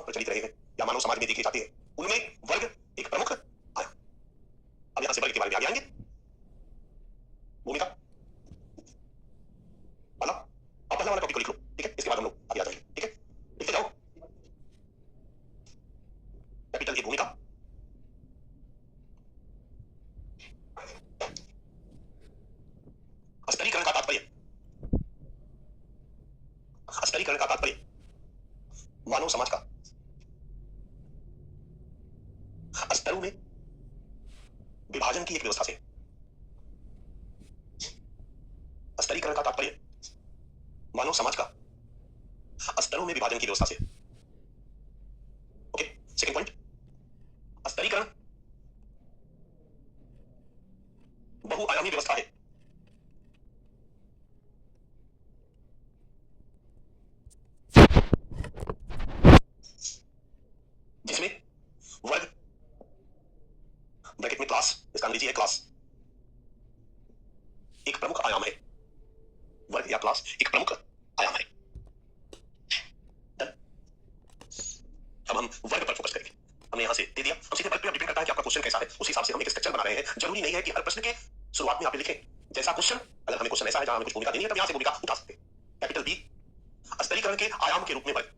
प्रचलित रहे हैं या मानव समाज में देखे जाते हैं, उनमें वर्ग एक प्रमुख आया। अब यहां से वर्ग के बारे में आगे आएंगे। भूमिका वाला, आप पहला वाला टॉपिक को लिख लो, ठीक है, इसके बाद हम लोग आगे आ जाएंगे, ठीक है, लिखते जाओ। कैपिटल की भूमिका, स्तरीकरण का तात्पर्य, स्तरीकरण का तात्पर्य मानव समाज का स्तरों में विभाजन की एक व्यवस्था से। स्तरीकरण का तात्पर्य मानव समाज का स्तरों में विभाजन की व्यवस्था से। ओके, सेकंड पॉइंट, स्तरीकरण बहुआयामी व्यवस्था है। जिसमें वर्ग, ब्रैकेट में क्लास, इसका अंग्रेजी है क्लास, एक प्रमुख आयाम है। वर्ग या क्लास एक प्रमुख आयाम है। अब हम वर्ग पर फोकस करेंगे। हमने यहां से दे दिया, हम सीधे वर्ग पे, डिपेंड करता है कि आपका क्वेश्चन कैसा है, उस हिसाब से हम एक स्ट्रक्चर बना रहे हैं। जरूरी नहीं है कि हर प्रश्न के शुरुआत में आप लिखें जैसा क्वेश्चन, अगर हमें क्वेश्चन ऐसा है जहां हमें कुछ भूमिका देनी है, तब यहां से भूमिका उठा सकते हैं। कैपिटल बी, स्तरीकरण के आयाम के रूप में वर्ग।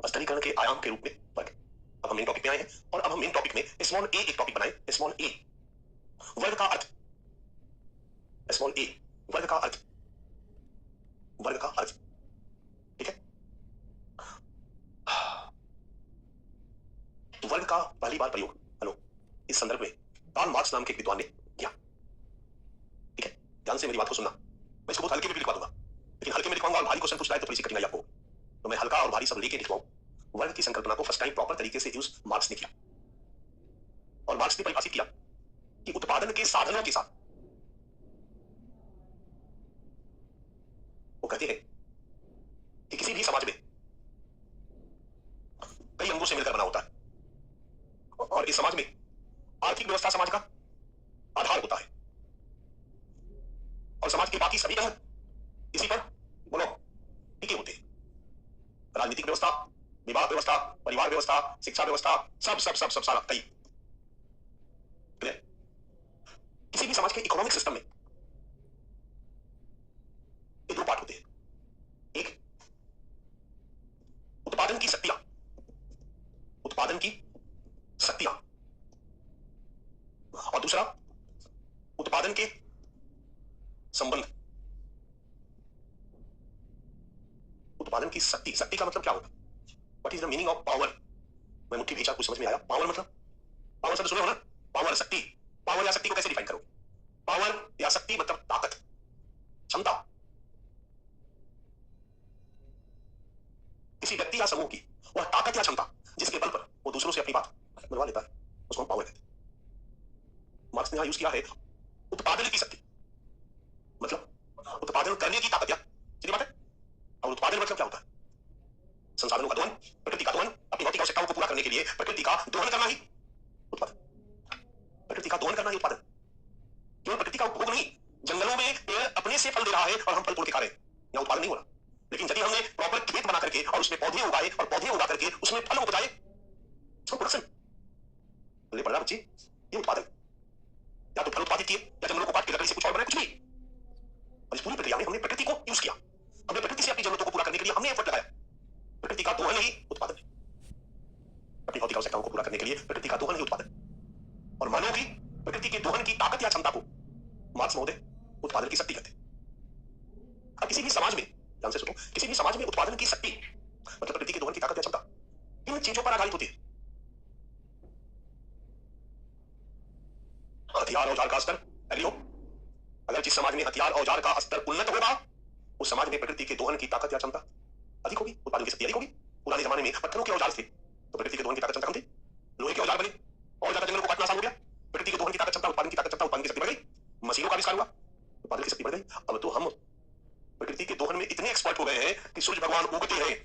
स्तरीकरण के आयाम के रूप में वर्ग। अब हम मेन टॉपिक में आए हैं और अब हम मेन टॉपिक में स्मॉल ए एक टॉपिक बनाए। स्मॉल ए, वर्ग का अर्थ, स्मॉल ए, वर्ग का अर्थ, वर्ग का अर्थ, ठीक है। वर्ग का पहली बार प्रयोग, हेलो, इस संदर्भ में कार्ल मार्क्स नाम के एक विद्वान ने किया, ठीक है। ध्यान से मेरी बात को सुनना। मैं इसको बहुत हल्के में भी लिखवा दूंगा, लेकिन हल्के में लिखवाऊंगा और भारी क्वेश्चन पूछ रहा है तो थोड़ी सी कठिनाई आपको, तो मैं हल्का और भारी सब लेके लिखवाऊं। वर्ग की संकल्पना को फर्स्ट टाइम प्रॉपर तरीके से यूज मार्क्स ने किया, और मार्क्स ने परिभाषित किया कि उत्पादन के साधनों के साथ, वो कहते हैं कि किसी भी समाज में कई अंगों से मिलकर बना होता है, और इस समाज में आर्थिक व्यवस्था समाज का आधार होता है, और समाज के बाकी सभी अंग इसी पर बोलो टिके होते हैं। राजनीतिक व्यवस्था, विवाह व्यवस्था, परिवार व्यवस्था, शिक्षा व्यवस्था, सब सब सब सब सारा कई। किसी भी समाज के इकोनॉमिक सिस्टम में ये दो पार्ट होते हैं, एक उत्पादन की शक्तियां, उत्पादन की शक्तियां, और दूसरा उत्पादन के संबंध। उत्पादन की शक्ति, शक्ति का मतलब क्या होता है? What is the meaning of power? मैं मुट्ठी भेजा, कुछ समझ में आया? पावर मतलब, पावर शब्द सुने हो ना, पावर शक्ति। पावर या शक्ति को कैसे डिफाइन करोगे? पावर या शक्ति मतलब ताकत, क्षमता। किसी व्यक्ति या समूह की वह ताकत या क्षमता जिसके बल पर वो दूसरों से अपनी बात मनवा लेता है, उसको हम पावर कहते हैं। मार्क्स ने यहां यूज किया है उत्पादन की शक्ति, मतलब उत्पादन करने की ताकत, या सीधी बात है। और उत्पादन मतलब क्या होता है? संसाधनों का दोहन, प्रकृति का दोहन, अपनी भौतिक आवश्यकताओं को पूरा करने के लिए प्रकृति का दोहन करना ही उत्पादन। प्रकृति का दोहन करना ही उत्पादन। केवल प्रकृति का उपभोग नहीं, जंगलों में पेड़ अपने से फल दे रहा है और हम फल तोड़ के खा रहे हैं, यहां उत्पादन नहीं हो रहा। लेकिन यदि हमने प्रॉपर खेत बना करके और उसमें पौधे उगाए और पौधे उगा करके उसमें फल उपजाए, प्रोडक्शन बोले पड़ रहा बच्चे, ये उत्पादन। या तो फल उत्पादित किए, या जंगलों को काट के लकड़ी से कुछ और बनाए, कुछ भी। और इस पूरी प्रक्रिया में हमने प्रकृति को यूज किया, हमने प्रकृति से अपनी जरूरतों को पूरा करने के लिए हमने एफर्ट लगाया। प्रकृति का दोहन ही उत्पादन है। अपनी भौतिक आवश्यकताओं को पूरा करने के लिए प्रकृति का दोहन ही उत्पादन। और मानव की प्रकृति के दोहन की ताकत या क्षमता को मार्क्स महोदय उत्पादन की शक्ति कहते हैं। अब किसी भी समाज में, ध्यान से सुनो, किसी भी समाज में उत्पादन की शक्ति मतलब प्रकृति के दोहन की ताकत या क्षमता इन चीजों पर आधारित होती है। हथियार औजार का स्तर, एग्री हो? अगर जिस समाज में हथियार औजार का स्तर उन्नत होगा, उस समाज में प्रकृति के दोहन की ताकत या क्षमता अधिक होगी, उत्पादन की शक्ति अधिक होगी। पुराने जमाने में पत्थरों के औजार थे तो प्रकृति के दोहन की ताकत क्षमता कम थी, लोहे के औजार बने और ज्यादा जंगलों को काटना आसान हो गया, प्रकृति के दोहन की ताकत क्षमता, उत्पादन की ताकत क्षमता, उत्पादन की शक्ति बढ़ गई, मशीनों का आविष्कार हुआ, उत्पादन की शक्ति बढ़ गई। अब तो हम प्रकृति के दोहन में इतने एक्सपर्ट हो गए हैं कि सूर्य भगवान उगते हैं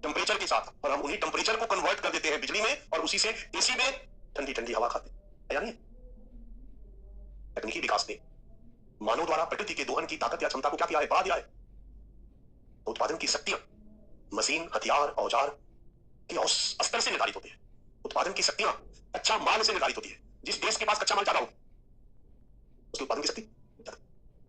टेम्परेचर के के साथ, और हम उन्हीं टेम्परेचर को कन्वर्ट कर देते हैं बिजली में, और उसी से एसी में ठंडी ठंडी हवा खाते हैं। या नहीं? तकनीकी विकास ने मानव द्वारा प्रकृति के दोहन की ताकत या क्षमता को क्या किया है? बढ़ा दिया है। तो उत्पादन की शक्तियां मशीन, हथियार, औजार के स्तर से निर्धारित होती है। उत्पादन की शक्तियां कच्चा माल से निर्धारित होती है। जिस देश के पास कच्चा माल ज्यादा हो उसकी उत्पादन की शक्ति ज्यादा।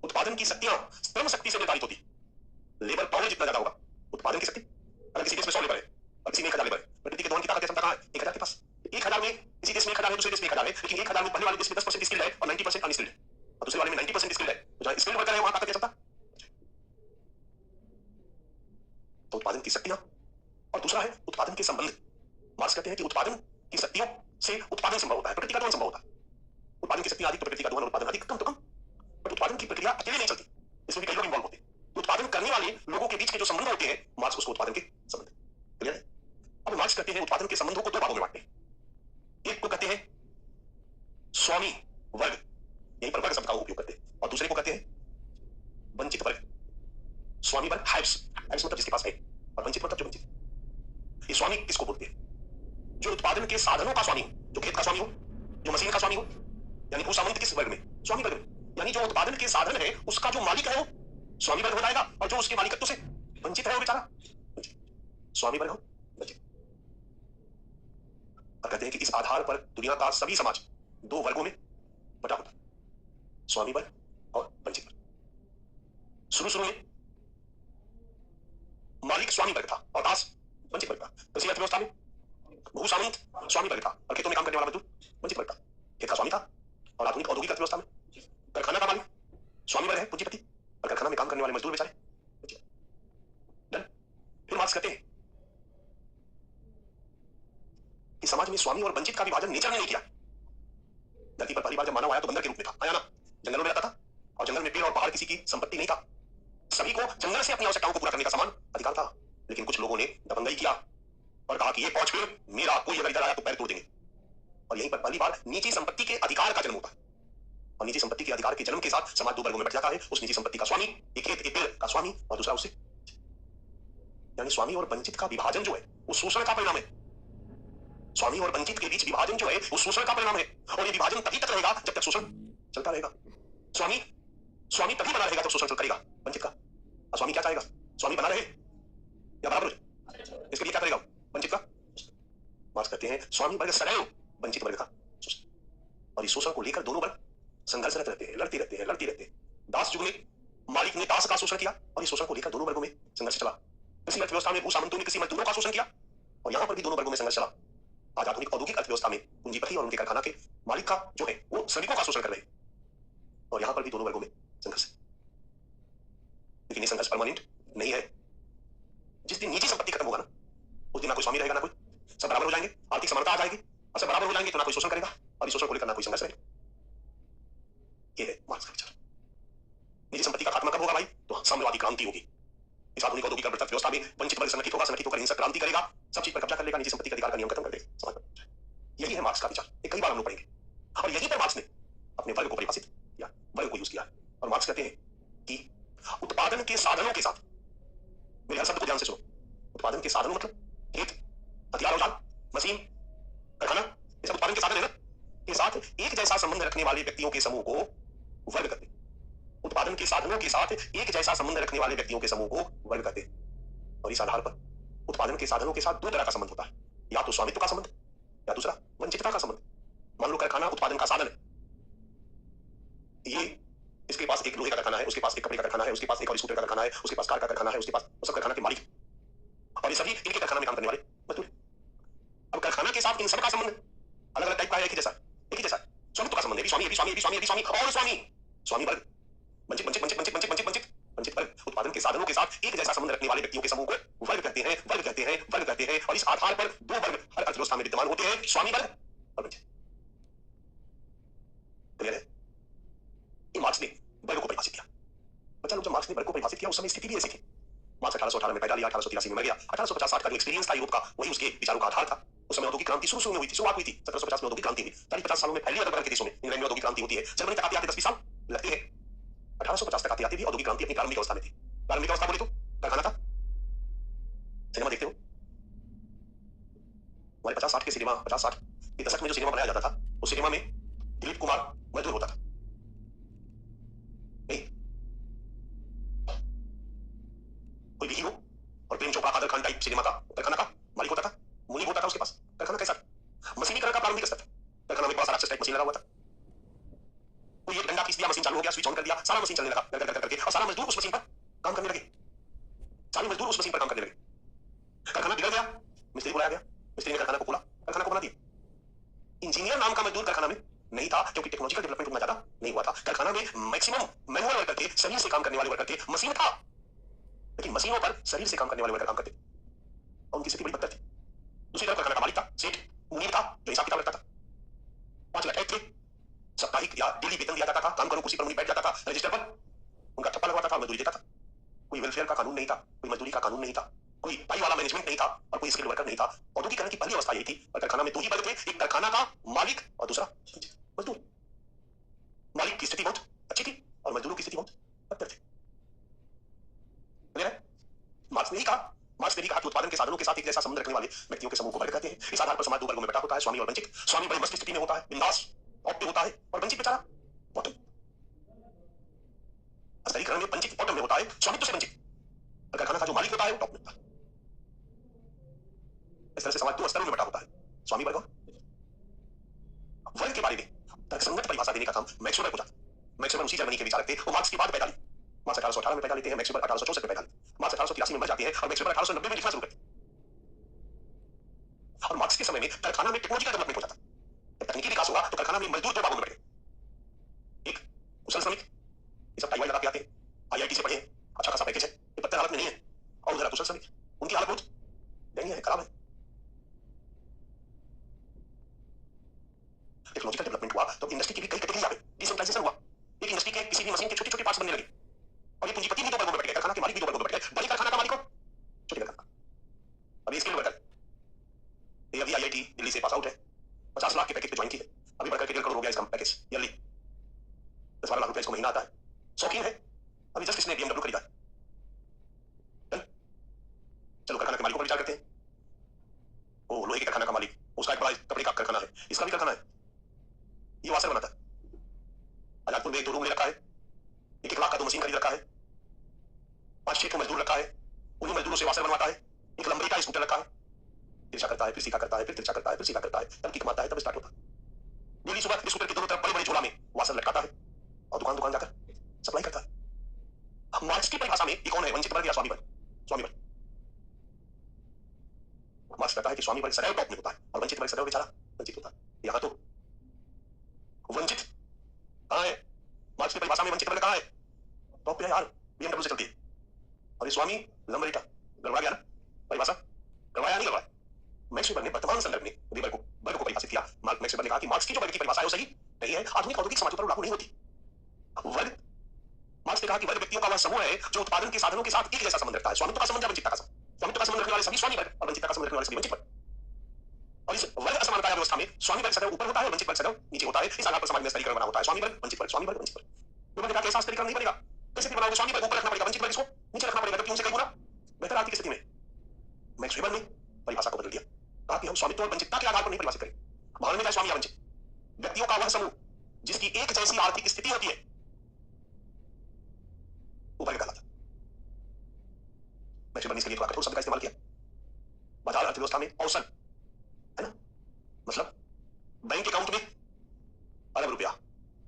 उत्पादन की शक्तियां श्रम शक्ति से निर्धारित होती है। लेबर पावर जितना ज्यादा होगा उत्पादन की शक्ति। अगर किसी देश में 100 लेबर है और किसी में 1000 लेबर है, प्रकृति के दोहन की ताकत क्षमता कहां है? 1000 के पास। 1000 में किसी देश में 1000 है, दूसरे देश में 1000 है, लेकिन 1000 में पहले वाले देश में 10% स्किल्ड है और 90% अनस्किल्ड है, और दूसरे वाले में 90% स्किल्ड है। तो जहां स्किल्ड वर्कर है वहां ताकत की क्षमता। तो उत्पादन की शक्तियां, और दूसरा है उत्पादन के संबंध। मार्क्स कहते हैं कि उत्पादन की शक्तियों से उत्पादन संभव होता है, प्रकृति का दोहन संभव होता है। उत्पादन की शक्तियां अधिक तो प्रकृति का दोहन और उत्पादन अधिक, कम तो कम। बट उत्पादन की प्रक्रिया अकेले नहीं चलती, इसमें भी कई लोग इन्वॉल्व होते हैं। उत्पादन करने वाले लोगों के बीच के जो संबंध होते हैं, मार्क्स उसको उत्पादन के संबंध। क्लियर है? अब मार्क्स कहते हैं उत्पादन के संबंधों को दो भागों में बांटते हैं। एक को कहते हैं स्वामी वर्ग, यहीं पर वर्ग शब्द का उपयोग करते हैं, और दूसरे को कहते हैं वंचित वर्ग। स्वामी वर्ग हैव्स, हैव्स मतलब जिसके पास है, और वंचित मतलब जो वंचित। ये स्वामी किसको बोलते हैं? जो उत्पादन के साधनों का स्वामी हो, जो खेत का स्वामी हो, जो मशीन का स्वामी हो, यानी भू सामंत किस वर्ग में? स्वामी वर्ग में। यानी जो उत्पादन के साधन है उसका जो मालिक है वो स्वामी वर्ग हो जाएगा, और जो उसके मालिकत्व से वंचित है वो बेचारा स्वामी वर्ग हो वंचित। और कहते हैं कि इस आधार पर दुनिया का सभी समाज दो वर्गों में बटा होता है, स्वामी वर्ग और वंचित वर्ग। शुरू में मालिक स्वामी वर्ग था और दास वंचित वर्ग था। कृषि अर्थव्यवस्था में भू सामंत स्वामी वर्ग था और खेतों में काम करने वाला मजदूर वंचित वर्ग था। खेत का स्वामी था, और आधुनिक औद्योगिक अर्थव्यवस्था में कारखाना का मालिक स्वामी वर्ग है, पूंजीपति, और कारखाना में काम करने वाले मजदूर बेचारे वंचित। डन? फिर मार्क्स कहते हैं कि समाज में स्वामी और वंचित का विभाजन नेचर ने नहीं किया। धरती पर पहली बार जब मानव आया तो बंदर के रूप में था, आया ना? जंगलों में रहता था, और जंगल में पेड़ और पहाड़ किसी की संपत्ति नहीं था। सभी को जंगल से अपनी आवश्यकताओं को पूरा करने का समान अधिकार था। लेकिन कुछ लोगों ने दबंगई किया और कहा कि ये 5 पेड़ मेरा, कोई अगर इधर आया तो पैर तोड़ देंगे। और यहीं पर पहली बार निजी संपत्ति के अधिकार का जन्म होता है। और निजी संपत्ति के अधिकार के जन्म के साथ समाज दो वर्गों में बट जाता है। उस निजी संपत्ति का स्वामी, एक खेत, एक पेड़ का स्वामी, और दूसरा उसे। यानी स्वामी और वंचित का विभाजन जो है वो शोषण का परिणाम है। स्वामी और वंचित के बीच विभाजन जो है वो शोषण का परिणाम है, और ये विभाजन तभी तक रहेगा जब तक शोषण चलता रहेगा। स्वामी स्वामी तभी बना रहेगा जब शोषण करेगा वंचित का। और स्वामी क्या चाहेगा? स्वामी बना रहे या बराबर हो जाए, इसके लिए क्या करेगा वंचित का? मार्क्स कहते हैं स्वामी वर्ग सदैव वंचित वर्ग का शोषण, और इस शोषण को लेकर दोनों वर्ग संघर्षरत रहते हैं, लड़ते रहते हैं। दास युग में मालिक ने दास का शोषण किया, और इस शोषण को लेकर दोनों वर्गों में संघर्ष चला। कृषि अर्थव्यवस्था में भू सामंतों ने कृषि मजदूरों का शोषण किया, और यहां पर भी दोनों वर्गों में संघर्ष चला। आज आधुनिक औद्योगिक अर्थव्यवस्था में पूंजीपति और उनके कारखाना के मालिक का जो है वो श्रमिकों का शोषण कर रहे हैं, और यहां पर भी दोनों वर्गों में संघर्ष है। लेकिन ये संघर्ष परमानेंट नहीं है। जिस दिन निजी संपत्ति खत्म होगा ना, उस दिन ना कोई स्वामी रहेगा ना कोई, सब बराबर हो जाएंगे, आर्थिक समानता आ जाएगी, और सब बराबर हो जाएंगे तो ना कोई शोषण करेगा, और इस शोषण को लेकर ना कोई संघर्ष रहेगा। ये है मार्क्स का विचार। निजी संपत्ति का खात्मा कब होगा भाई? तो साम्यवादी क्रांति होगी। इस आधुनिक औद्योगिक अर्थव्यवस्था में वंचित वर्ग संगठित होगा, संगठित होकर हिंसक क्रांति करेगा, सब चीज पर कब्जा कर लेगा, निजी संपत्ति का अधिकार का नियम खत्म कर देगा समाज पर। यही है मार्क्स का विचार। ये कई बार हम लोग पढ़ेंगे, और यही पर मार्क्स ने अपने वर्ग को परिभाषित किया, वर्ग को यूज किया। और मार्क्स कहते हैं कि उत्पादन के साधनों के साथ, मेरे हर शब्द को ध्यान से सुनो, उत्पादन के साधनों मतलब खेत, हथियार, औजार, मशीन, कारखाना, ये सब उत्पादन के साधन है ना, के साथ एक जैसा संबंध रखने वाले व्यक्तियों के समूह को वर्ग कहते हैं। उत्पादन के साधनों के साथ एक जैसा संबंध रखने वाले व्यक्तियों के समूह को वर्ग कहते हैं। और इस आधार पर उत्पादन के साधनों के साथ दो तरह का संबंध होता है, या तो स्वामित्व का संबंध या दूसरा वंचितता का संबंध। मान लो कारखाना उत्पादन का साधन है, ये इसके पास एक लोहे का कारखाना है, उसके पास एक कपड़े का कारखाना है, उसके पास एक और स्कूटर का कारखाना है, उसके पास कार का कारखाना है, उसके पास सब कारखाना के मालिक, और ये सभी इनके कारखाना में काम करने वाले मजदूर। अब कारखाना के साथ इन सब का संबंध अलग अलग टाइप का है, एक ही जैसा स्वामित्व का संबंध है, स्वामी और स्वामी वर्ग, वंचित वर्ग। उत्पादन के साधनों के साथ एक जैसा संबंध रखने वाले व्यक्तियों के समूह को वर्ग कहते हैं। और इस आधार पर दो वर्ग हर अर्थव्यवस्था में विद्यमान होते हैं, स्वामी वर्ग और वंचित। क्लियर है? मार्क्स ने वर्ग को परिभाषित किया। बच्चा लोग, जब मार्क्स ने वर्ग को परिभाषित किया उस समय स्थिति भी ऐसी थी। मार्क्स 1818 में पैदा लिया, 1883 में मर गया। 1850-60 का जो एक्सपीरियंस था यूरोप का, वही उसके विचारों का आधार था। उस समय औद्योगिक क्रांति शुरू में हुई थी, शुरुआत हुई थी 1750 में। औद्योगिक क्रांति हुई 40-50 सालों में फैली अलग अलग के देशों में। इंग्लैंड में औद्योगिक क्रांति होती है, जर्मनी तक आते 10-20 साल लगते हैं। 1850 तक आते भी औद्योगिक क्रांति अपनी प्रारंभिक अवस्था में थी। प्रारंभिक अवस्था बोले तो कारखाना था, सिनेमा देखते हो, के सिनेमा 50-60 के दशक में जो सिनेमा बनाया जाता था, उस सिनेमा में दिलीप कुमार मजदूर होता था। नहीं, कोई भी हीरो और प्रेम चोपड़ा, कादर खान टाइप सिनेमा का कारखाना का मालिक होता था, मुनीब होता था उसके पास। कारखाना कैसा? मशीनीकरण का प्रारंभिक स्तर था। कारखाना में बड़ा सारा टाइप मशीन लगा हुआ था। कोई एक डंडा खींच दिया, मशीन चालू हो गया, स्विच ऑन कर दिया, सारा मशीन चलने लगा करके, और सारा मजदूर उस मशीन पर काम करने लगे। सारे मजदूर उस मशीन पर काम करने लगे। कारखाना बिगड़ गया, मिस्त्री बुलाया गया, मिस्त्री ने कारखाना को खोला, कारखाना को बना दिया। इंजीनियर नाम का मजदूर कारखाना में नहीं था, क्योंकि टेक्नोलॉजिकल डेवलपमेंट उतना ज्यादा नहीं हुआ था। कारखाना में मैक्सिमम मैनुअल वर्कर थे, शरीर से काम करने वाले वर्कर थे, मशीन था, लेकिन मशीनों पर शरीर से काम करने वाले वर्कर काम करते, और उनकी स्थिति बड़ी बदतर थी। दूसरी तरफ कारखाना का मालिक था, सेठ मुनीर था, जो हिसाब किताब रखता था। 5 लाख थे, साप्ताहिक या डेली वेतन दिया जाता था, काम करो, कुर्सी पर मुनीर बैठ जाता था, रजिस्टर पर उनका ठप्पा लगवाता था, मजदूरी देता था। कोई वेलफेयर का कानून नहीं था, कोई मजदूरी का कानून नहीं था, कोई पाई वाला मैनेजमेंट नहीं था, और कोई स्किल वर्कर नहीं था। औद्योगिकरण की पहली अवस्था यही थी। और कारखाना में 2 ही वर्ग थे, एक कारखाना का मालिक और दूसरा मजदूर। मालिक की स्थिति बहुत अच्छी थी और मजदूरों की स्थिति बहुत बदतर थी। मार्क्स ने भी कहा कि उत्पादन के साधनों के साथ एक जैसा संबंध रखने वाले व्यक्तियों के समूह को वर्ग कहते हैं। इस आधार पर समाज 2 वर्गों में बटा होता है, स्वामी और वंचित। स्वामी बड़े मस्त स्थिति में होता है, बिंदास टॉप पे होता है, और वंचित बेचारा बॉटम। स्तरीकरण में वंचित बॉटम में होता है, स्वामित्व से वंचित। कारखाना का जो मालिक होता है वो टॉप में होता है। इस तरह से समाज 2 स्तरों में बटा होता है, स्वामी वर्ग और वर्ग के बारे में तर्कसंगत परिभाषा देने का काम मैक्स वेबर को जाता है। मैक्स वेबर उसी जर्मनी के विचारक थे, वो मार्क्स के बाद पैदा लिए। मार्क्स 1818 में पैदा लेते हैं, मैक्स वेबर 1864 में पैदा लेते हैं। मार्क्स 1883 में मर जाते हैं और मैक्स वेबर 1890 में लिखना शुरू करते हैं। और मार्क्स के समय में कारखाना में टेक्नोलॉजी का डेवलपमेंट हो जाता है। जब तकनीकी विकास होगा तो कारखाना में मजदूर 2 भागों में बैठे। एक कुशल श्रमिक, ये सब टाई लगा के आते हैं, आईआईटी से पढ़े, अच्छा खासा पैकेज है, ये बदतर हालत में नहीं है। और उधर कुशल श्रमिक, उनकी हालत बहुत दयनीय है, खराब है। टेक्नोलॉजिकल डेवलपमेंट हुआ तो इंडस्ट्री की भी कई कैटेगरी आ गई, डिसेंट्रलाइजेशन हुआ। एक इंडस्ट्री के किसी भी मशीन के छोटे-छोटे पार्ट्स बनने लगे, और ये पूंजीपति भी 2 वर्गों में बैठ गए, कारखाना के मालिक भी 2 वर्गों में बैठ गए। बड़े कारखाना का मालिक और छोटे कारखाना। अब ये स्किल वर्कर, ये अभी आईआईटी दिल्ली से पास आउट है, 50 लाख के पैकेज पे ज्वाइन की है, अभी बढ़कर के 1.5 करोड़ हो गया इसका पैकेज ईयरली, 10-12 लाख रुपए इसको महीना आता है। शौकीन है, अभी जस्ट इसने BMW खरीदा है। चलो कारखाना के मालिक को विचार करते हैं। वो लोहे के कारखाना का मालिक, उसका एक बड़ा कपड़े का कारखाना है, इसका भी कारखाना है, ये वाशर बनाता है। आजादपुर में 2 रूम ले रखा है, 1-1 लाख का 2 मशीन खरीद रखा है, 5-6 मजदूर रखा है, उन्हीं मजदूरों से वाशर बनवाता है। एक लंबरी का स्कूटर रखा है, तिरछा करता है, फिर सीधा करता है, फिर तिरछा करता है, फिर सीधा करता है, तब की कमाता है, तब स्टार्ट होता है। डेली सुबह स्कूटर के दोनों तरफ बड़े-बड़े झोला में वाशर लटकाता है और दुकान जाकर सप्लाई करता है। मार्क्स की परिभाषा में ये कौन है, वंचित वर्ग या स्वामी वर्ग? स्वामी वर्ग। मार्क्स कहता है कि स्वामी वर्ग सदैव टॉप में होता है और वंचित वर्ग सदैव बेचारा वंचित होता है। यहाँ तो वंचित कहाँ है? मार्क्स की परिभाषा में वंचित वर्ग कहाँ है? टॉप पे है यार, BMW से चलती है। और ये स्वामी लंबरेटा गड़बड़ा गया ना परिभाषा, गड़बड़ाया नहीं गड़बड़ा। मैक्स वेबर ने वर्तमान संदर्भ में वर्ग को परिभाषित किया। मैक्स वेबर ने कहा कि मार्क्स की जो वर्ग की परिभाषा है वो सही नहीं है, आधुनिक औद्योगिक समाजों पर लागू नहीं होती। वर्ग, मार्क्स ने कहा कि वर्ग व्यक्तियों का वह समूह है जो उत्पादन के साधनों के साथ एक जैसा संबंध रखता है। स्वामित्व का संबंध या वंचितता का संबंध? स्वामित्व का संबंध रखने वाले सभी स्वामी वर्ग और वंचितता का संबंध रखने वाले सभी वंचित वर्ग। और इस वर्ग असमानता व्यवस्था में स्वामी वर्ग सदैव ऊपर होता है, वंचित वर्ग सदैव नीचे होता है। इस आधार पर समाज में स्तरीकरण बना होता है, स्वामी वर्ग, वंचित वर्ग, स्वामी वर्ग, वंचित वर्ग। लोगों ने कहा कैसा स्तरीकरण नहीं बनेगा, कैसे बनाओगे? स्वामी वर्ग ऊपर रखना पड़ेगा, वंचित वर्ग इसको नीचे रखना पड़ेगा, जबकि उनसे कई गुना बेहतर आर्थिक स्थिति में। मैक्स वेबर ने परिभाषा को बदल दिया, कहा कि हम स्वामित्व और वंचितता के आधार पर नहीं परिभाषित करें। भावना में चाहे स्वामी या वंचित, व्यक्तियों का वह समूह जिसकी एक जैसी आर्थिक स्थिति होती है वो वर्ग कहलाता है। मैक्स वेबर ने इसके लिए थोड़ा कठोर शब्द का इस्तेमाल किया। बाजार अर्थव्यवस्था में औसत है ना, मतलब बैंक अकाउंट में अरब रुपया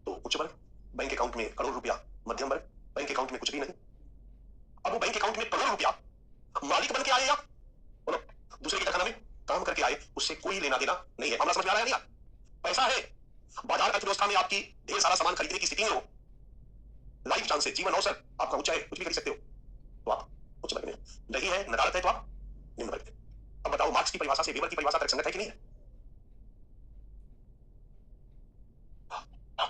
तो उच्च वर्ग, बैंक अकाउंट में करोड़ रुपया मध्यम वर्ग, बैंक अकाउंट में कुछ भी नहीं। अब वो बैंक अकाउंट में करोड़ रुपया मालिक बन के आए या बोलो दूसरे के कारखाना में काम करके आए, उससे कोई लेना देना नहीं है। मामला समझ में आ रहा है? नहीं? पैसा है, बाजार अर्थव्यवस्था में आपकी ढेर सारा सामान खरीदने की स्थिति में हो, लाइफ चांस है, जीवन अवसर आपका ऊंचा है, कुछ भी खरीद सकते हो, तो आप उच्च वर्ग में। नहीं है, नदारत है, तो आप निम्न वर्ग में। अब बताओ मार्क्स की परिभाषा से वेबर की परिभाषा तर्कसंगत है कि नहीं है?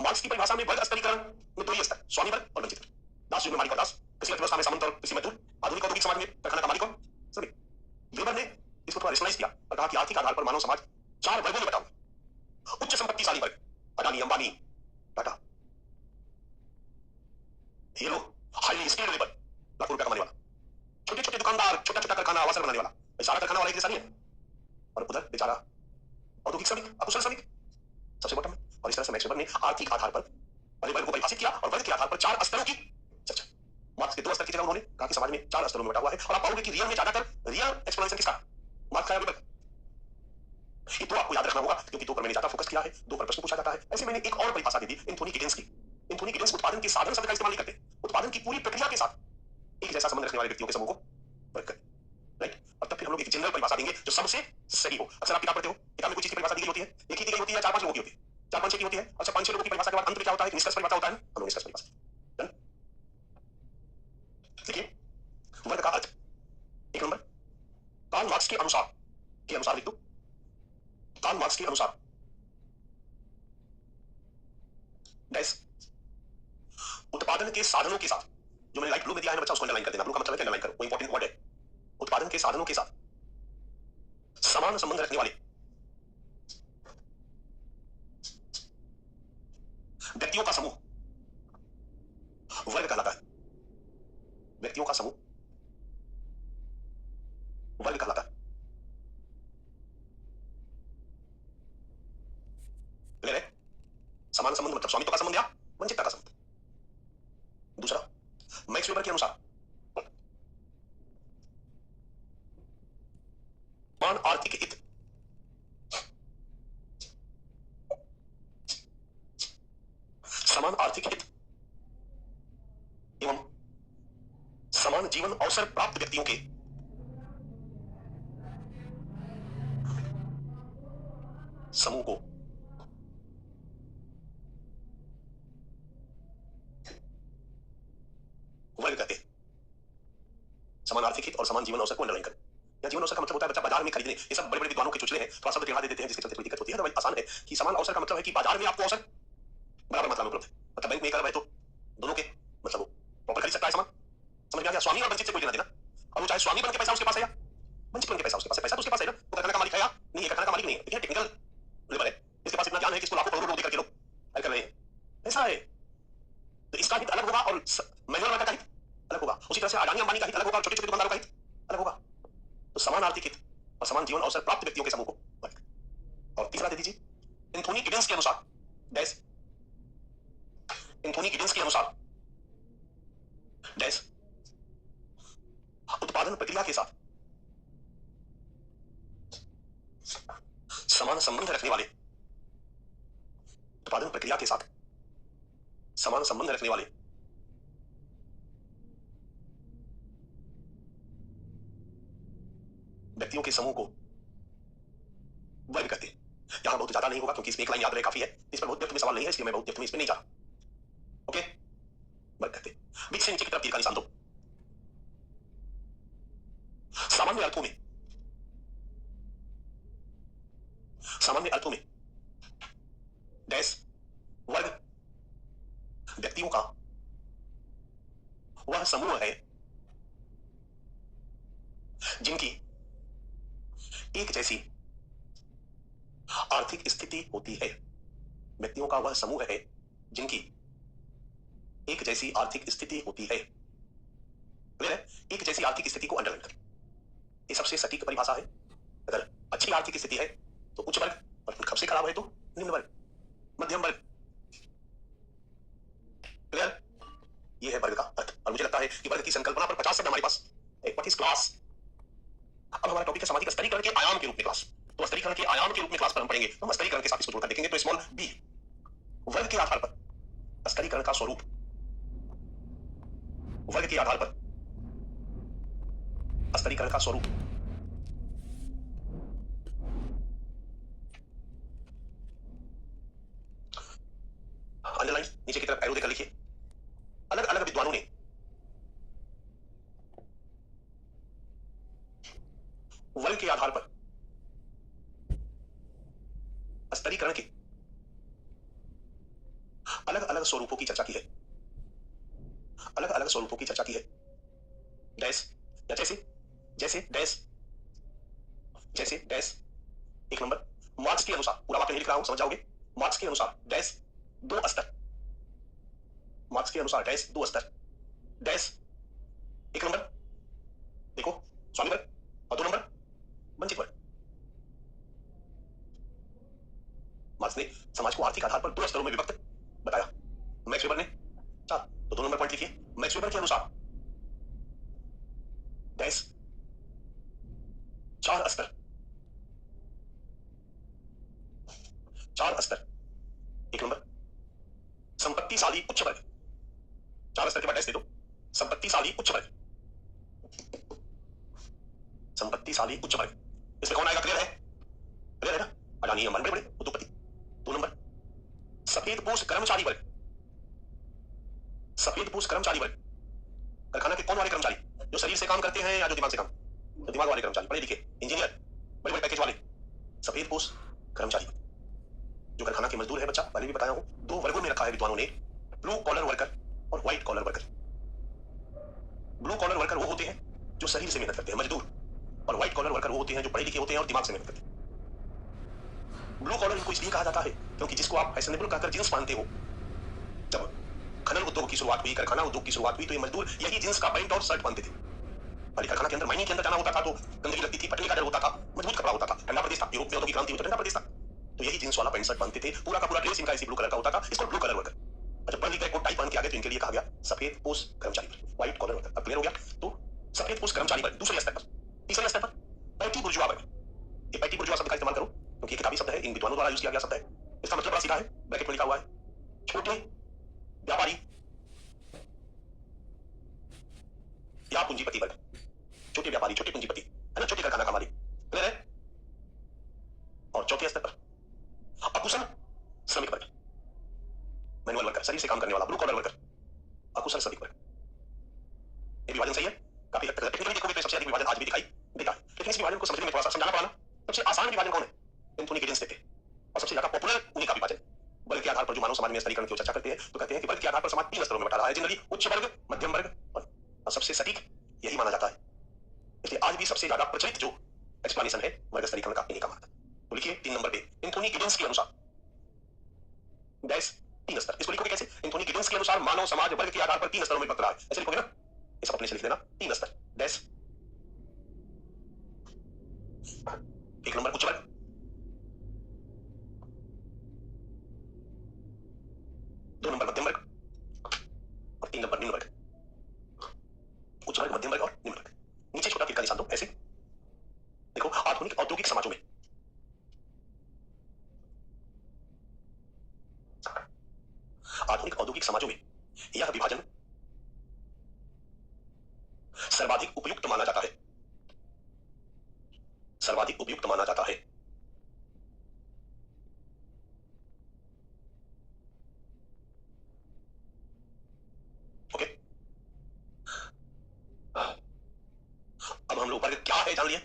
मार्क्स की परिभाषा में वर्ग स्तरीकरण में 2 ही स्तर, स्वामी वर्ग और वंचित वर्ग। दास युग में मालिक और दास, कृषि अर्थव्यवस्था में सामंत और कृषि मजदूर, आधुनिक औद्योगिक समाज में कारखाना का मालिक और श्रमिक। वेबर ने इसको थोड़ा रेशनलाइज किया और कहा कि आर्थिक आधार पर मानव समाज 4 वर्गों में बटा हुआ है। उच्च संपत्तिशाली वर्ग, अडानी, अंबानी, टाटा, ये लोग हाईली स्किल्ड लेबर, लाखों रुपया कमाने वाला। छोटे छोटे दुकानदार, छोटा छोटा कारखाना, वासर बनाने वाला, सारा कारखाना वाला एक जैसा नहीं है। और उधर बेचारा प्रायोगिक श्रमिक, अकुशल श्रमिक सबसे बॉटम में। और इस तरह से मैक्स वेबर ने आर्थिक आधार पर वर्ग को परिभाषित किया और वर्ग के आधार पर 4 स्तरों की चर्चा। मार्क्स के 2 स्तर की जगह उन्होंने कहा कि समाज में 4 स्तरों में बटा हुआ है। और आप पाओगे कि रियल में ज्यादातर रियल एक्सप्लेनेशन किसका मार्क्स का है। ये तो आपको याद रखना होगा क्योंकि 2 पर मैंने ज्यादा फोकस किया है, 2 पर प्रश्न पूछा जाता है। ऐसे मैंने एक और परिभाषा दे दी एंथोनी गिडेंस की। एंथोनी गिडेंस उत्पादन के साधन शब्द का इस्तेमाल नहीं करते, उत्पादन की पूरी प्रक्रिया के साथ एक जैसा संबंध रखने वाले व्यक्तियों के समूह को वर्ग करते। राइट। और तब फिर हम लोग एक जनरल परिभाषा देंगे जो सबसे सही हो। अक्सर आप किताब पढ़ते हो, किताब में कोई चीज की परिभाषा दी गई होती है, एक ही दी गई होती है, 4-5 लोगों की होती है, 4-5 की होती है। अच्छा 5-6 लोगों की परिभाषा के बाद अंत में क्या होता है, निष्कर्ष परिभाषा होता है। हम लोग निष्कर्ष परिभाषा डन। देखिए वर्ग का अर्थ, एक नंबर कार्ल मार्क्स के अनुसार लिख दो। कार्ल मार्क्स के अनुसार डैश उत्पादन के साधनों के साथ, जो मैंने लाइट ब्लू में दिया है ना बच्चा, उसको अंडरलाइन कर देना। ब्लू का मतलब है अंडरलाइन करो, वो इंपॉर्टेंट वर्ड है। उत्पादन के साधनों के साथ समान संबंध रखने वाले व्यक्तियों का समूह वर्ग कहलाता है। व्यक्तियों का समूह वर्ग कहलाता है। क्लियर है? समान संबंध मतलब स्वामित्व का संबंध या वंचितता का संबंध। दूसरा मैक्स वेबर के अनुसार समान आर्थिक हित एवं समान जीवन अवसर प्राप्त व्यक्तियों के समूह को वर्ग कहते हैं। समान आर्थिक हित और समान जीवन अवसर को अंडरलाइन करें। या जीवन अवसर का मतलब होता है बच्चा बाजार में खरीदने, ये सब बड़े बड़े विद्वानों के चुचले हैं, थोड़ा शब्द टेढ़ा दे देते हैं जिसके चलते थोड़ी दिक्कत होती है। तो भाई आसान है कि समान अवसर का मतलब है कि बाजार में आपको अवसर बराबर मात्रा में उपलब्ध है। मतलब बैंक में एक अरब है तो दोनों के मतलब वो प्रॉपर खरीद सकता है सामान। समझ में आ गया? स्वामी और वंचित से कोई लेना देना। और वो चाहे स्वामी बन के पैसा उसके पास है या वंचित बन के पैसा उसके पास है, पैसा तो उसके पास है ना। वो कारखाना का मालिक है या नहीं, ये कारखाना का मालिक नहीं है, ये टेक्निकल लेवल है। इसके पास इतना ज्ञान है कि इसको लाखों करोड़ों देकर के लोग कर रहे हैं। ऐसा है तो इसका हित अलग होगा और मैनुअल वर्कर का हित अलग होगा। उसी तरह से अडानी अंबानी का हित अलग होगा और छोटे छोटे दुकानदारों का हित अलग होगा। तो समान आर्थिक हित और समान जीवन अवसर प्राप्त व्यक्तियों के समूह को वर्ग। और तीसरा दे दीजिए एंथोनी गिडेंस के अनुसार डैश, एंथोनी गिडेंस के अनुसार डैश उत्पादन प्रक्रिया के साथ समान संबंध रखने वाले, उत्पादन प्रक्रिया के साथ समान संबंध रखने वाले व्यक्तियों के समूह को वर्ग कहते हैं। यहां बहुत ज्यादा नहीं होगा क्योंकि इसमें एक लाइन याद रहे काफी है। इस पर बहुत डेप्थ में सवाल नहीं है, इसलिए मैं बहुत डेप्थ में इस पर नहीं जा रहा। ओके, वर्ग कहते हैं। बीच से नीचे की तरफ तीर का निशान दो। सामान्य अर्थों में, सामान्य अर्थों में डैश वर्ग व्यक्तियों का वह समूह है जिनकी एक जैसी आर्थिक स्थिति होती है। व्यक्तियों का वह समूह है जिनकी एक जैसी आर्थिक स्थिति होती है। क्लियर है? एक जैसी आर्थिक स्थिति को अंडरलाइन करें, ये सबसे सटीक परिभाषा है। अगर अच्छी आर्थिक स्थिति है तो उच्च वर्ग, और कब से खराब है तो निम्न वर्ग, मध्यम वर्ग। क्लियर? ये है वर्ग का अर्थ। और मुझे लगता है कि वर्ग की संकल्पना पर 50 शब्द हमारे पास। What is class? अब हमारा टॉपिक है सामाजिक स्तरीकरण के आयाम के रूप में क्लास। तो स्तरीकरण के आयाम के रूप में क्लास पर हम पढ़ेंगे, तो हम स्तरीकरण के साथ इसको जोड़कर देखेंगे। तो स्मॉल बी वर्ग के आधार पर स्तरीकरण का स्वरूप, वर्ग के आधार पर स्तरीकरण का स्वरूप। अंडरलाइन नीचे की तरफ एरो देकर लिखिए। अलग अलग विद्वानों ने वर्ग के आधार पर स्तरीकरण के अलग अलग स्वरूपों की चर्चा की है। अलग अलग स्वरूपों की चर्चा की है। डैश या जैसे जैसे डैश, जैसे डैश। एक नंबर मार्क्स के अनुसार, पूरा वाक्य नहीं लिख रहा हूं, समझ जाओगे। मार्क्स के अनुसार डैश 2 स्तर, मार्क्स के अनुसार डैश 2 स्तर डैश। एक नंबर देखो स्वामी वर्ग और 2 नंबर वंचित वर्ग। मार्क्स ने समाज को आर्थिक आधार पर दो स्तरों में विभक्त बताया। मैक्स वेबर ने चार, तो 2 नंबर पॉइंट लिखिए। मैक्स वेबर के अनुसार डैश 4 स्तर, 4 स्तर। 1 नंबर संपत्तिशाली उच्च वर्ग, 4 स्तर के बाद डैश दे दो। संपत्तिशाली उच्च वर्ग, संपत्तिशाली उच्च वर्ग, इसमें कौन आएगा? क्लियर है? क्लियर है ना? अडानी अंबानी बड़े बड़े उद्योगपति। 2 नंबर सफेदपोश कर्मचारी वर्ग, सफेदपोश कर्मचारी वर्ग, कारखाना के कौन वाले कर्मचारी? जो शरीर से काम करते हैं या जो दिमाग से काम? जो दिमाग वाले कर्मचारी, पढ़े लिखे, इंजीनियर, बड़े बड़े पैकेज वाले, सफेदपोश कर्मचारी, जो कारखाना के मजदूर है। बच्चा पहले भी बताया हूं, 2 वर्गों में रखा है विद्वानों ने, ब्लू कॉलर वर्कर और white collar worker. Blue collar worker वो होते हैं जो शरीर से मेहनत करते हैं, मजदूर, और व्हाइट कॉलर वर्कर वो होते हैं जो पढ़े लिखे होते हैं और दिमाग से मेहनत करते हैं। ब्लू कॉलर इनको इसलिए कहा जाता है क्योंकि जिसको आप फैशनेबल कहकर जींस पहनते हो, जब खनन उद्योग की शुरुआत हुई, कारखाना उद्योग की शुरुआत हुई, तो ये मजदूर यही जींस का पैंट और शर्ट पहनते थे। पहले कारखाना के अंदर, माइनिंग के अंदर जाना होता था तो गंदगी लगती थी, फटने का डर होता था, मजबूत कपड़ा होता था, ठंडा प्रदेश था, यूरोप में औद्योगिक क्रांति हुई तो ठंडा प्रदेश था, तो यही जींस वाला पैंट शर्ट पहनते थे। पूरा का पूरा ड्रेस इनका इसी ब्लू कलर का होता था, इसको ब्लू कलर वर्कर। अच्छा, पढ़ लिख गए, कोट टाई पहन के आ गए तो इनके लिए कहा गया सफेदपोश कर्मचारी वर्ग, व्हाइट कॉलर वर्कर। अब क्लियर हो गया? तो सफेदपोश कर्मचारी वर्ग दूसरे स्तर पर। तीसरे स्तर पर पैटी बुर्जुआ वर्ग। ये पैटी बुर्जुआ शब्द का इस्तेमाल करो क्योंकि किताबी शब्द है, इन विद्वानों द्वारा यूज किया गया शब्द है। इसका मतलब बड़ा सीधा है, ब्रैकेट में लिखा हुआ है, छोटे व्यापारी या पूंजीपति वर्ग। छोटे व्यापारी, छोटे पूंजीपति, है ना, छोटे कारखाना का मालिक। क्लियर है? और चौथे स्तर पर अकुशल श्रमिक वर्ग, मैनुअल वर्कर, शरीर से काम करने वाला, ब्लू कॉलर वर्कर, अकुशल श्रमिक वर्ग। ये विभाजन सही है? काफी हद तक टेक्निकली देखोगे तो सबसे अधिक विभाजन आज भी दिखाई देता है, लेकिन इस विभाजन को समझने में थोड़ा सा समझाना पड़ा ना। सबसे आसान विभाजन कौन है? एंथोनी गिडिंस देते हैं, और सबसे ज्यादा पॉपुलर उन्हीं का विभाजन। वर्ग के आधार पर जो मानव समाज में स्तरीकरण की चर्चा करते हैं तो कहते हैं कि वर्ग के आधार पर समाज 3 स्तरों में बटा रहा है, जनरली उच्च वर्ग, मध्यम वर्ग और सबसे सटीक यही माना जाता है। इसलिए आज भी सबसे ज्यादा प्रचलित जो एक्सप्लेनेशन है वर्ग स्तरीकरण का, इन्हीं का मानता है। तो लिखिए 3 नंबर पे, एंथोनी गिडिंस के अनुसार डैश 3 स्तर। इसको लिखोगे कैसे? एंथोनी गिडिंस के अनुसार मानव समाज वर्ग के आधार पर 3 स्तरों में बट रहा है, ऐसे लिखोगे ना, ये सब अपने से लिख देना, 3 स्तर डैश। 1 नंबर उच्च वर्ग, 2 नंबर मध्यम वर्ग और 3 नंबर निम्न वर्ग। उच्च वर्ग, मध्यम वर्ग और निम्न वर्ग। नीचे छोटा तिरका निशान दो ऐसे। देखो, आधुनिक औद्योगिक समाजों में यह विभाजन सर्वाधिक उपयुक्त माना जाता है, सर्वाधिक उपयुक्त माना जाता है। ओके, अब हम लोग वर्ग क्या है जान लिए,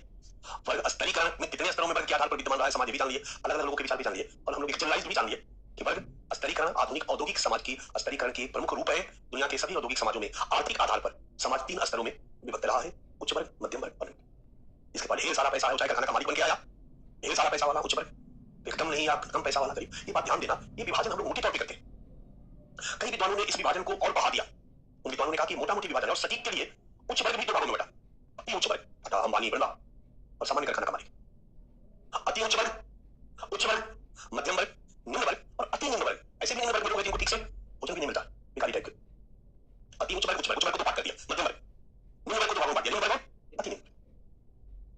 वर्ग स्तरीकरण में कितने स्तरों में वर्ग के आधार पर विद्यमान रहा है समाज, ये भी जान लिए, अलग अलग लोगों के विचार भी जान लिए, और हम लोग जनरलाइज्ड भी जान लिए कि वर्ग स्तरीकरण आधुनिक औद्योगिक समाज की स्तरीकरण के प्रमुख रूप है। दुनिया के सभी औद्योगिक समाजों में आर्थिक आधार पर समाज 3 स्तरों में विभक्त रहा है, उच्च वर्ग, मध्यम वर्ग और निम्न। इसके बाद ढेर सारा पैसा है, चाहे कारखाना का मालिक बन के आया, ढेर सारा पैसा वाला उच्च वर्ग, एकदम नहीं या कम पैसा वाला गरीब। ये बात ध्यान देना, ये विभाजन हम लोग मोटे तौर पर करते हैं। कई विद्वानों ने इस विभाजन को और बढ़ा दिया। उन विद्वानों ने कहा कि मोटा मोटी विभाजन और सटीक के लिए उच्च वर्ग भी 2 भागों में बटा। अति उच्च वर्ग, टाटा अंबानी बिरला और सामान्य कारखाना का मालिक। अति उच्च वर्ग, मध्यम वर्ग, निम्न वर्ग और अति निम्न वर्ग। ऐसे भी निम्न वर्ग लोग हैं जिनको ठीक से भोजन भी नहीं मिलता, भिखारी टाइप के। अति उच्च वर्ग, उच्च वर्ग को तो बात कर दिया, मध्यम वर्ग, निम्न वर्ग को 2 भागों में बांट दिया, निम्न वर्ग और अति निम्न।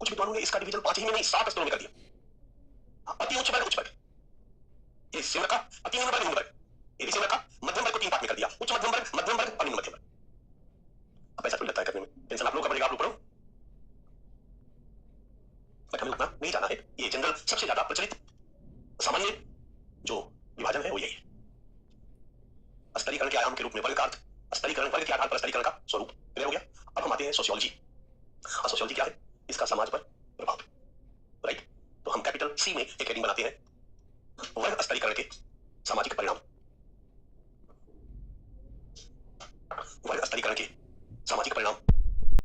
कुछ विद्वानों ने इसका डिवीजन 5 ही में नहीं 7 स्तरों में कर दिया। अति उच्च वर्ग, ये से रखा, अति निम्न वर्ग, निम्न वर्ग, ये से रखा, मध्यम वर्ग को 3 पार्ट में कर दिया, उच्च मध्यम वर्ग और निम्न मध्यम वर्ग। अब ऐसा थोड़ी लगता है करने में, टेंशन आप लोग का बढ़ेगा, आप लोग पढ़ो, बट हमें उतना नहीं जाना है। ये जनरल सबसे ज्यादा प्रचलित सामान्य जो विभाजन है वो यही है। स्तरीकरण के आयाम के रूप में वर्ग का अर्थ, स्तरीकरण, वर्ग के आधार पर स्तरीकरण का स्वरूप। क्लियर हो गया? अब हम आते हैं सोशियोलॉजी। सोशियोलॉजी क्या है? इसका समाज पर प्रभाव, राइट। तो हम कैपिटल सी में एक हेडिंग बनाते हैं, वर्ग स्तरीकरण के सामाजिक परिणाम।